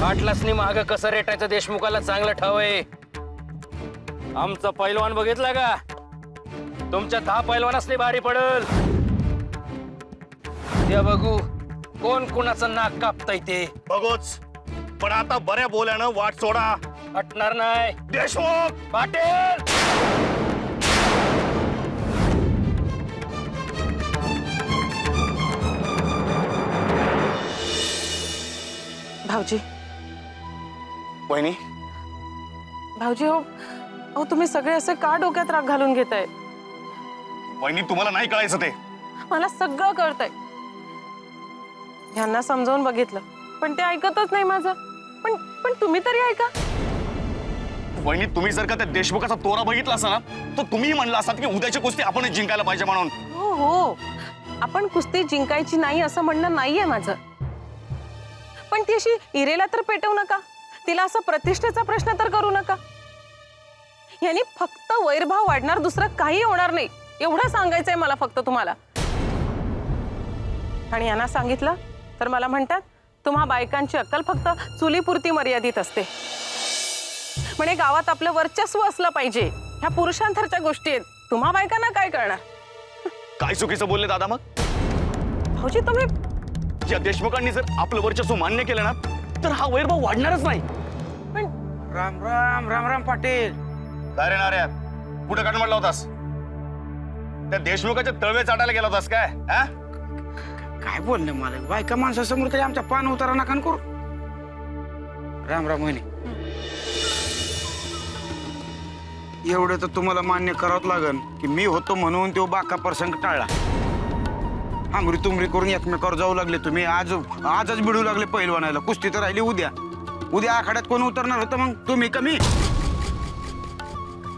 पाटलासनी माग कसं रेटायचं देशमुखाला चांगलं ठाव आहे. आमचा पैलवान बघितला का? तुमच्या 10 पैलवानासनी भारी पडल. ते बघू कोण कुणाचं नाक कापताय ते बघूच. पण आता बऱ्या बोल्यानं वाट सोडा. हटणार नाही. देशमुख पाटील भाऊजी वहिनी, भाऊजी हो तुम्ही सगळे असे का डोक्यात राग घालून घेताय? वहिनी तुम्हाला नाही कळायचं ते. मला सगळं कळतंय. ह्यांना समजावून बघितलं पण ते ऐकतच नाही माझं. पण पण तुम्ही तरी ऐका. वहिनी तुम्ही जर का त्या देशमुखाचा तोरा बघितला असता ना तर तुम्ही म्हणला असतात की उद्याची कुस्ती आपणच जिंकायला पाहिजे म्हणून. हो हो आपण कुस्ती जिंकायची नाही असं म्हणणं नाहीये माझं. पण ती अशी इरेला तर पेटवू नका. तिला असं प्रतिष्ठेचा प्रश्न तर करू नका. यांनी फक्त वैरभाव वाढणार, दुसरं काही होणार नाही एवढं सांगायचंय मला फक्त तुम्हाला. आणि यांना सांगितलं तर मला म्हणतात तुम्हा बायकांची अक्कल फक्त चुलीपुरती मर्यादित असते. म्हणे गावात आपलं वर्चस्व असलं पाहिजे. ह्या पुरुषांतरच्या गोष्टी आहेत. तुम्हा बायकांना काय करणार? काय चुकीचं बोलले दादा मग? भाऊजी तुम्ही या देशमुखांनी जर आपलं वर्चस्व मान्य केलं ना तर हा वैरभाव वाढणारच नाही. पण राम राम राम राम पाटील. काय रे नाऱ्या, कुठं काढ म्हटला होतास? त्या देशमुखाचे तळवे चाटायला गेला होतास काय? हा? काय बोलणे मला बायका माणसासमोर तरी आमचा पान उतारा नका करू. राम राम म्हणे. एवढं तर तुम्हाला मान्य करावं लागन की मी होतो म्हणून तो बाका प्रसंग टाळला. आमरी तुमरी करून एकमेकावर जाऊ लागले तुम्ही. आजच भिडू लागले पहिलवानायला. कुस्ती तर राहिली उद्या. उद्या आखाड्यात कोण उतरणार होतं मग? तुम्ही कमी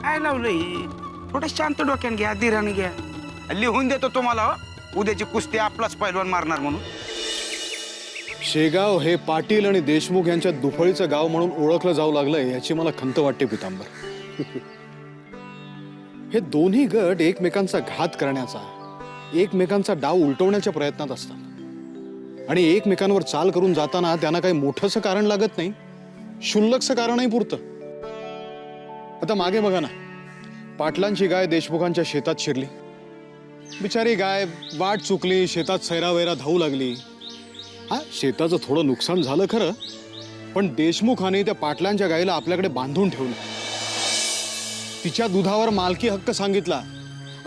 काय लावलंय? थोडं शांत डोक्याने घ्या, धीराने घ्या. लिहून देतो तुम्हाला हो. उद्याची कुस्ती आपलाच पैलवान मारणार म्हणून. शेगाव हे पाटील आणि देशमुख यांच्या दुफळीचं गाव म्हणून ओळखलं जाऊ लागलंय याची मला खंत वाटते पितांबर. हे दोन्ही गट एकमेकांचा घात करण्याचा, एकमेकांचा डाव उलटवण्याच्या प्रयत्नात असतात आणि एकमेकांवर चाल करून जाताना त्यांना काही मोठंसं कारण लागत नाही, क्षुल्लकचं कारणही पुरतं. आता मागे बघा ना, पाटलांची गाय देशमुखांच्या शेतात शिरली. बिचारी गाय वाट चुकली, शेतात सैरावैरा धावू लागली. हा, शेताचं थोडं नुकसान झालं खरं, पण देशमुखाने त्या पाटलांच्या गायीला आपल्याकडे बांधून ठेवलं. तिच्या दुधावर मालकी हक्क सांगितला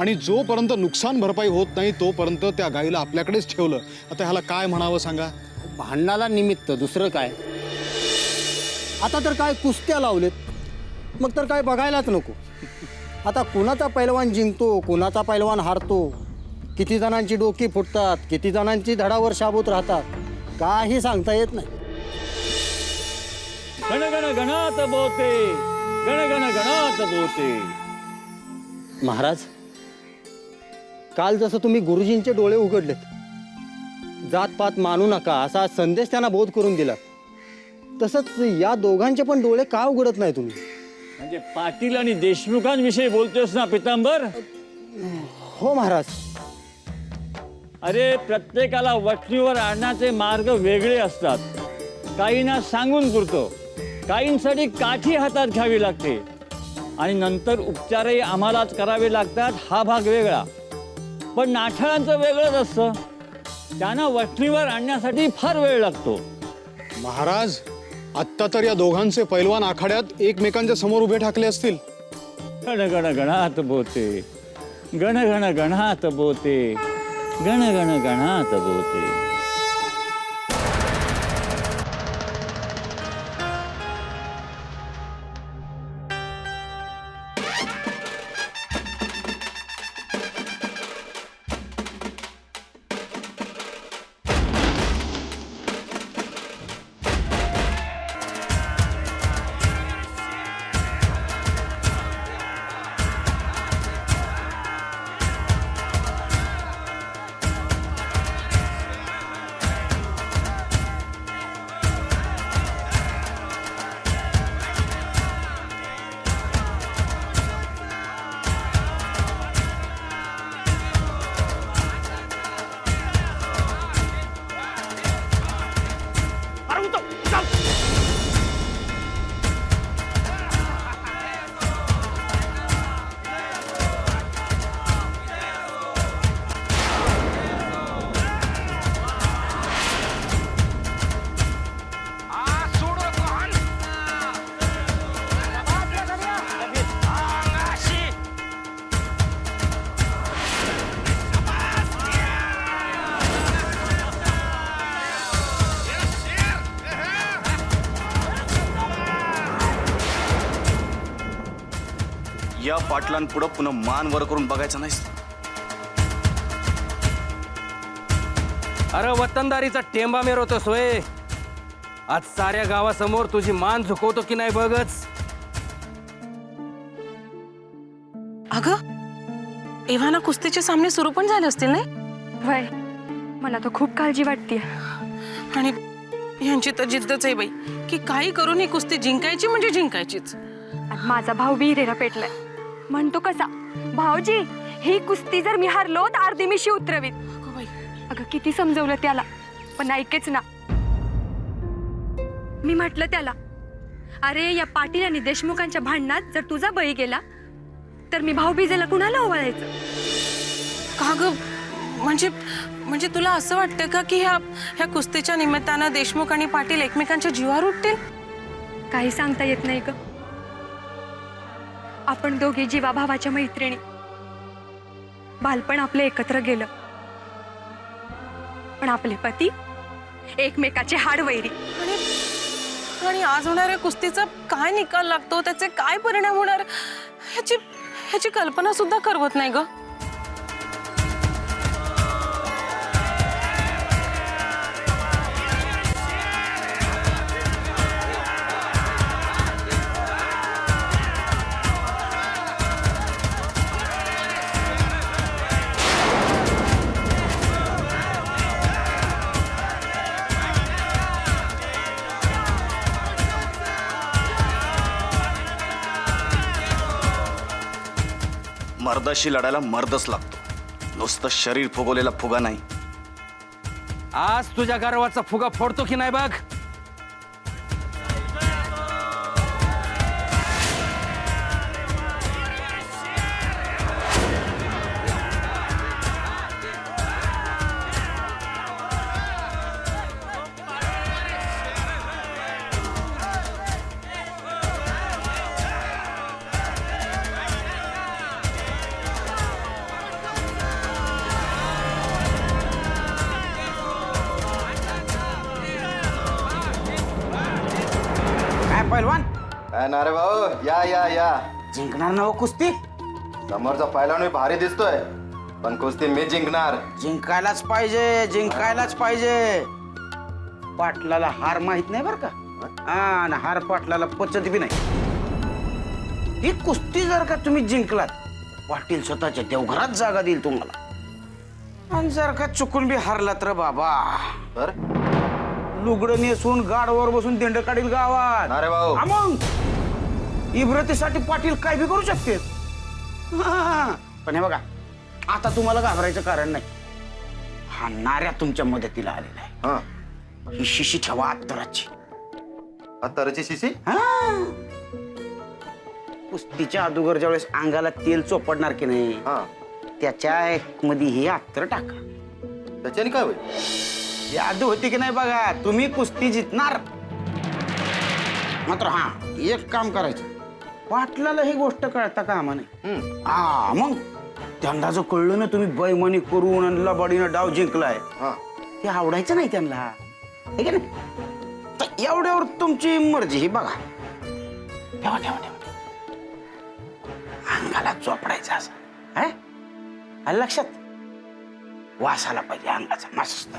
आणि जोपर्यंत नुकसान भरपाई होत नाही तोपर्यंत त्या गायीला आपल्याकडेच ठेवलं. आता ह्याला काय म्हणावं सांगा? भांडणाला निमित्त, दुसरं काय? आता तर काय कुस्त्या लावलेत, मग तर काय बघायलाच नको. आता कुणाचा पैलवान जिंकतो, कुणाचा पैलवान हारतो, किती जणांची डोकी फुटतात, किती जणांची धडावर शाबूत राहतात, काही सांगता येत नाही. गण गण गणात बोते, गण गण गणात बोते. महाराज, काल जसं तुम्ही गुरुजींचे डोळे उघडलेत, जातपात मानू नका असा संदेश त्यांना बोध करून दिला, तसंच या दोघांचे पण डोळे का उघडत नाही तुम्ही? म्हणजे पाटील आणि देशमुखांविषयी बोलतोस ना पितांबर? हो महाराज. अरे प्रत्येकाला वठणीवर आणण्याचे मार्ग वेगळे असतात. काहींना सांगून पुरतो, काहींसाठी काठी हातात घ्यावी लागते आणि नंतर उपचारही आम्हालाच करावे लागतात. हा भाग वेगळा. पण नाठाळांचं वेगळंच असतं. त्यांना वठणीवर आणण्यासाठी फार वेळ लागतो. महाराज, आत्ता तर या दोघांचे पैलवान आखाड्यात एकमेकांच्या समोर उभे ठाकले असतील. गण गण गणात बोते, गण गण गणात बोते, गण गण गणात बोते. पाटलांपुढं पुन्हा मान वर करून बघायचं नाहीस. अरे वतनदारीचा टेंबा मिरवतोस होय. आज साऱ्या गावासमोर तुझी मान झुकवतो की नाही बघच. अगं एव्हाना कुस्तीचे सामने सुरू पण झाले असतील नाही. वय मला तर खूप काळजी वाटते. आणि यांची तर जिद्दच आहे बाई की काही करून ही कुस्ती जिंकायची म्हणजे जिंकायचीच. आणि माझा भाऊ बी हिरेला पेटलाय. म्हणतो कसा, भाऊजी ही कुस्ती जर मी हारलो तर अर्धी मिशी उतरवीत. अगं बाई, अगं किती समजवलं त्याला पण ऐकेच ना. मी म्हटलं त्याला, अरे या पाटील आणि देशमुखांच्या भांडणात जर तुझा बळी गेला तर मी भाऊबीजेला कुणाला ओवाळायचं. का ग म्हणजे तुला असं वाटतं का की ह्या कुस्तीच्या निमित्तानं देशमुख आणि पाटील एकमेकांच्या जीवावर उठतील? काही सांगता येत नाही ग. आपण दोघे जीवाभावाच्या मैत्रिणी. बालपण आपलं एकत्र गेलं पण आपले पती एकमेकाचे हाडवैरी. आणि आज होणाऱ्या कुस्तीचा काय निकाल लागतो, त्याचे काय परिणाम होणार ह्याची कल्पना सुद्धा करवत नाही ग. मर्दाशी लढायला मर्दच लागतो, नुसतं शरीर फुगवलेला फुगा नाही. आज तुझ्या गर्वाचा फुगा फोडतो की नाही बघ. काय पैलवान काय ना रे भाऊ, या या या. जिंकणार ना हो कुस्ती? समोरचा पहिला मी भारी दिसतोय पण कुस्ती मी जिंकणार. जिंकायलाच पाहिजे, जिंकायलाच पाहिजे. पाटलाला हार माहित नाही बर का. आणि हार पाटलाला पचत बी नाही. ही कुस्ती जर का तुम्ही जिंकलात, पाटील स्वतःच्या देवघरात जागा देईल तुम्हाला. आणि जर का चुकून बी हारला तर बाबा बर लुगडं नेसून गाडवर बसून दिंड काढील गावात. अरे भाऊ. हा मग इब्रतीसाठी पाटील काय बी करू शकते. पण हे बघा, आता तुम्हाला घाबरायचं कारण नाही. हा नाऱ्या तुमच्या मदतीला आलेला आहे. हा, ही शिशी ठेवा अत्तराची. अत्तराची शिशी. कुस्तीच्या अगोदर ज्यावेळेस अंगाला तेल चोपडणार की नाही, हा, त्याच्या मध्ये हे अत्तर टाका. त्याच्याने काय होईल? जादू होती की नाही बघा. तुम्ही कुस्ती जितणार. मात्र हा एक काम करायचं, पाटलाला ही गोष्ट कळता कामा नाही. हा मग त्यांना जर कळलं ना तुम्ही बैमानी करून आणि लबाडीनं डाव जिंकलाय, हा, ते आवडायचं नाही त्यांना. ठीक आहे ना? तर एवढ्यावर तुमची मर्जी. ही बघा, ठेवा ठेवा ठेवा. अंगाला चोपडायचं असं. हा? आलं लक्षात? वास आला पाहिजे अंगाचा मस्त.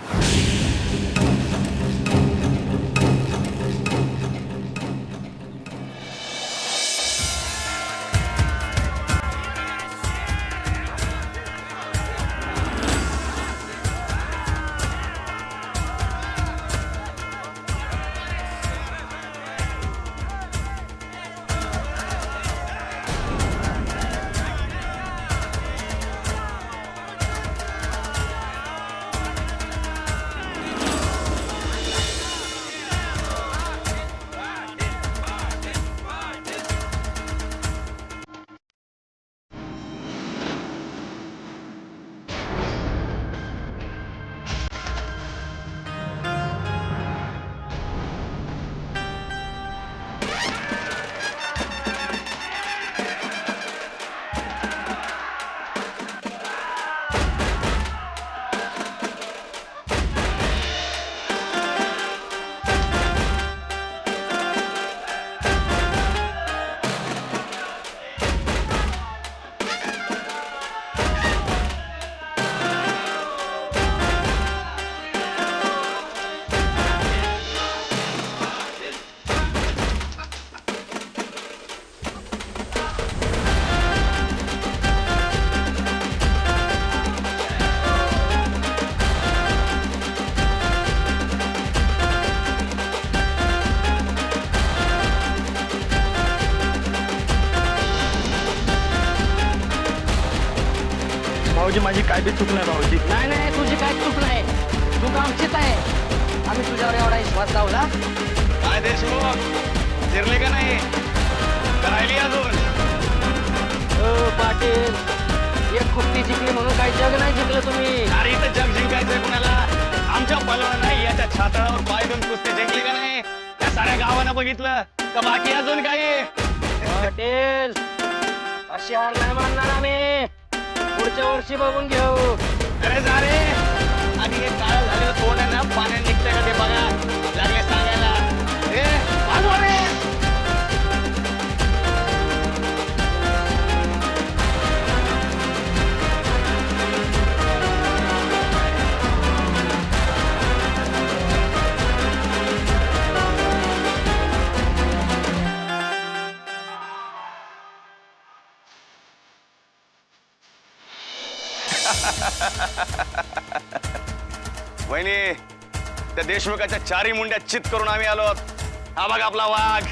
भाऊजी माझी काय बी चूक नाही भाऊजी. नाही नाही तुझी काय चूक नाही, चूक आमचीच आहे. आम्ही तुझ्यावर एवढा विश्वास लावला. काय देशमुख जिरले का नाही? राहिली अजून? पाटील, एक कुस्ती जिंकली म्हणून काही जग नाही जिंकलं तुम्ही. अरे इथं जग जिंकायचंय कुणाला? आमच्या पलवान नाही याच्या छाताळावर पाय देऊन कुस्ती जिंकली का नाही? त्या साऱ्या गावानं बघितलं का बाकी अजून काय? पाटील, अशी हार नाही मानणार आम्ही. पुढच्या वर्षी बघून घेऊ. अरे जा रे. आणि हे काळ झालेलं तोंड आहे ना, पाण्यात निघतंय का ते बघा. लागले सांगायला. ए, वाजवा रे. वहिनी, त्या देशमुखाच्या चारी मुंड्या चित करून आम्ही आलो. हा बघ आपला वाघ.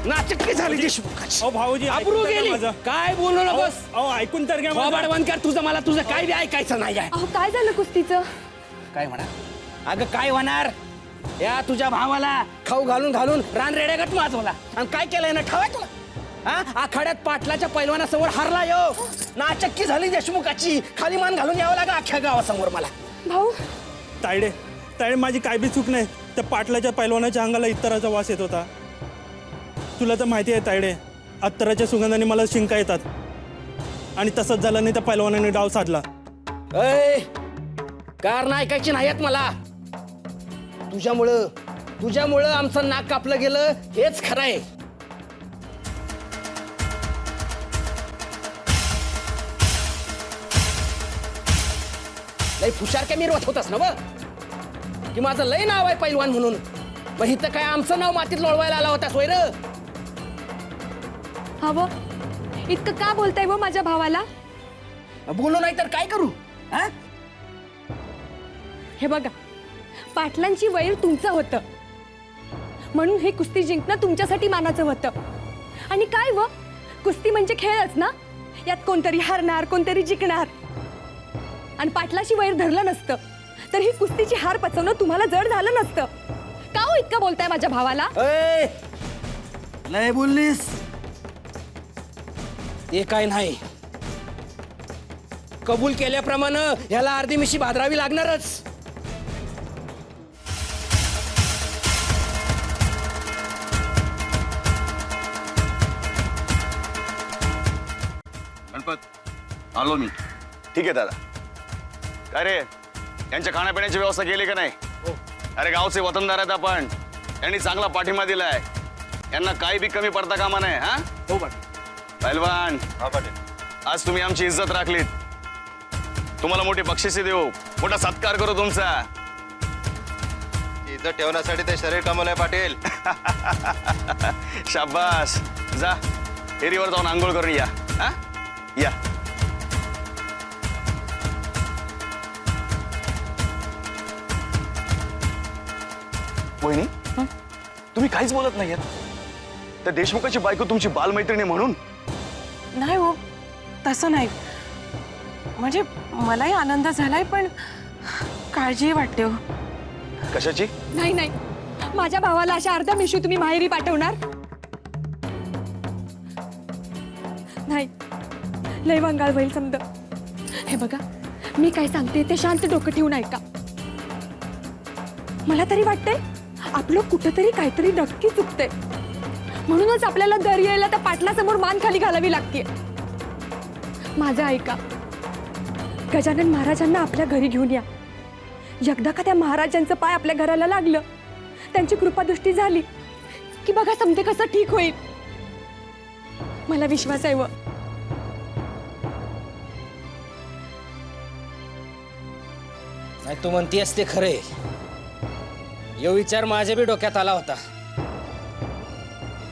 नाचक्की झाली देशमुखाची. अहो भाऊजी अब्रू ऐकून तर घ्या गेली. माझं. काय बोलू नकोस. अहो ऐकून तर घ्या माझं. थोबाड बंद कर तुझं. मला तुझं काय बी ऐकायचं नाही आहे. अहो काय झालं कुस्तीचं? काय म्हणा? अगं काय होणार? या तुझ्या भावाला खाऊ घालून घालून रान रेड्यागत वाजवला आणि काय केलंय ना ठावाय तुला? हा, आखाड्यात पाटलाच्या पैलवानासमोर हारला यो. नाचक्की झाली देशमुखाची. खाली मान घालून यावं लागा अख्ख्या गावासमोर मला. भाऊ तायडे तायडे माझी काय बी चूक नाही. त्या पाटलाच्या पैलवानाच्या अंगाला इतराचा वास येत होता. तुला तर माहिती आहे तायडे, अत्तराच्या सुगंधाने मला शिंका येतात. आणि तसंच झालं नाही, त्या पैलवानाने डाव साधला. कारण ऐकायची नाहीत मला. तुझ्यामुळं आमचं नाक कापलं गेलं हेच खरं आहे. लय फुशार काय मिरवत होतास ना व? की माझं लय नाव आहे पैलवान म्हणून. मग इथं काय आमचं नाव मातीत लोळवायला आला होता सोय र? हवं इतकं का बोलताय व माझ्या भावाला? बोलू नाही तर काय करू? हा? हे बघा, पाटलांची वैर तुमचं होतं म्हणून हे कुस्ती जिंकणं तुमच्यासाठी मानाचं होतं. आणि काय व, कुस्ती म्हणजे खेळच ना. यात कोणतरी हारणार, कोणतरी जिंकणार. आणि पाटलाची वैर धरलं नसतं तर ही कुस्तीची हार पचवणं तुम्हाला जड झालं नसतं. का हो इतकं बोलताय माझ्या भावाला? लय बोललीस. ते काय नाही, कबूल केल्याप्रमाणे ह्याला अर्धी मिशी भादरावी लागणारच. गणपत आलो मी. ठीक आहे दादा. काय रे, यांच्या खाण्यापिण्याची व्यवस्था केली का नाही? अरे गावचे वतनदार आहेत आपण. यांनी चांगला पाठिंबा दिलाय. यांना काही बी कमी पडता कामा नाही. हा हो पहिलवान, आज तुम्ही आमची इज्जत राखलीत. तुम्हाला मोठी बक्षिसे देऊ, मोठा सत्कार करू तुमचा. इज्जत ठेवण्यासाठी ते शरीर कमवलंय पाटील. शाबास. जा एरीवर जाऊन आंघोळ करून या. हा या. वहिनी, तुम्ही काहीच बोलत नाहीयेत. त्या देशमुखाची बायको तुमची बालमैत्रिणी म्हणून? नाही हो, तसं नाही. म्हणजे मलाही आनंद झालाय, पण काळजी वाटते हो. कशाची? नाही नाही, माझ्या भावाला अशा अर्ध्या मिशी तुम्ही माहेरी पाठवणार नाही. लय वंगाळ होईल समज. हे बघा, मी काय सांगते ते शांत डोकं ठेवून ऐका. मला तरी वाटतंय आपलं कुठंतरी काहीतरी नक्की चुकतंय. म्हणूनच आपल्याला दर यायला त्या पाटलासमोर मान खाली घालावी लागते. माझं ऐका, गजानन महाराजांना आपल्या घरी घेऊन या. एकदा का त्या महाराजांचं पाय आपल्या घराला लागलं, त्यांची कृपादृष्टी झाली की बघा समजे कसं ठीक होईल. मला विश्वास आहे व. नाही तू म्हणतीयस ते खरंय. यो विचार माझ्या बी डोक्यात आला होता.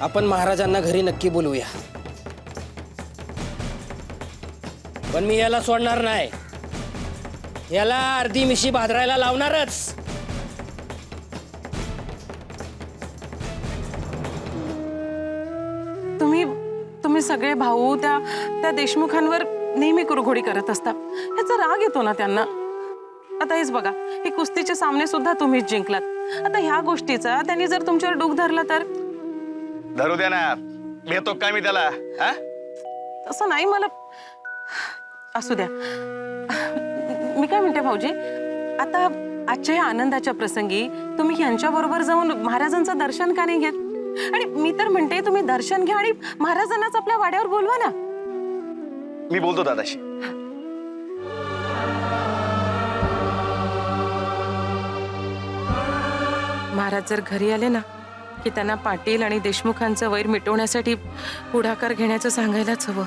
आपण महाराजांना घरी नक्की बोलवूया. पण मी याला सोडणार नाही. याला अर्धी मिशी भादरायला लावणारच. तुम्ही सगळे भाऊ त्या देशमुखांवर नेहमी कुरघोडी करत असता, ह्याचा राग येतो ना त्यांना. आता हेच बघा, हे कुस्तीचे सामने सुद्धा तुम्हीच जिंकलात. आता ह्या गोष्टीचा त्यांनी जर तुमच्यावर डूख धरला तर? धरू द्या ना, भेटतो काय मी त्याला? हा? तसं नाही, मला असू द्या. मी काय म्हणते भाऊजी, आता आजच्या या आनंदाच्या प्रसंगी तुम्ही यांच्या बरोबर जाऊन महाराजांचं दर्शन का नाही घेत? आणि मी तर म्हणते तुम्ही दर्शन घ्या आणि महाराजांनाच आपल्या वाड्यावर बोलवा ना. मी बोलतो दादाशी. महाराज जर घरी आले ना की त्यांना पाटील आणि देशमुखांचं वैर मिटवण्यासाठी पुढाकार घेण्याचं सांगायलाच हवं.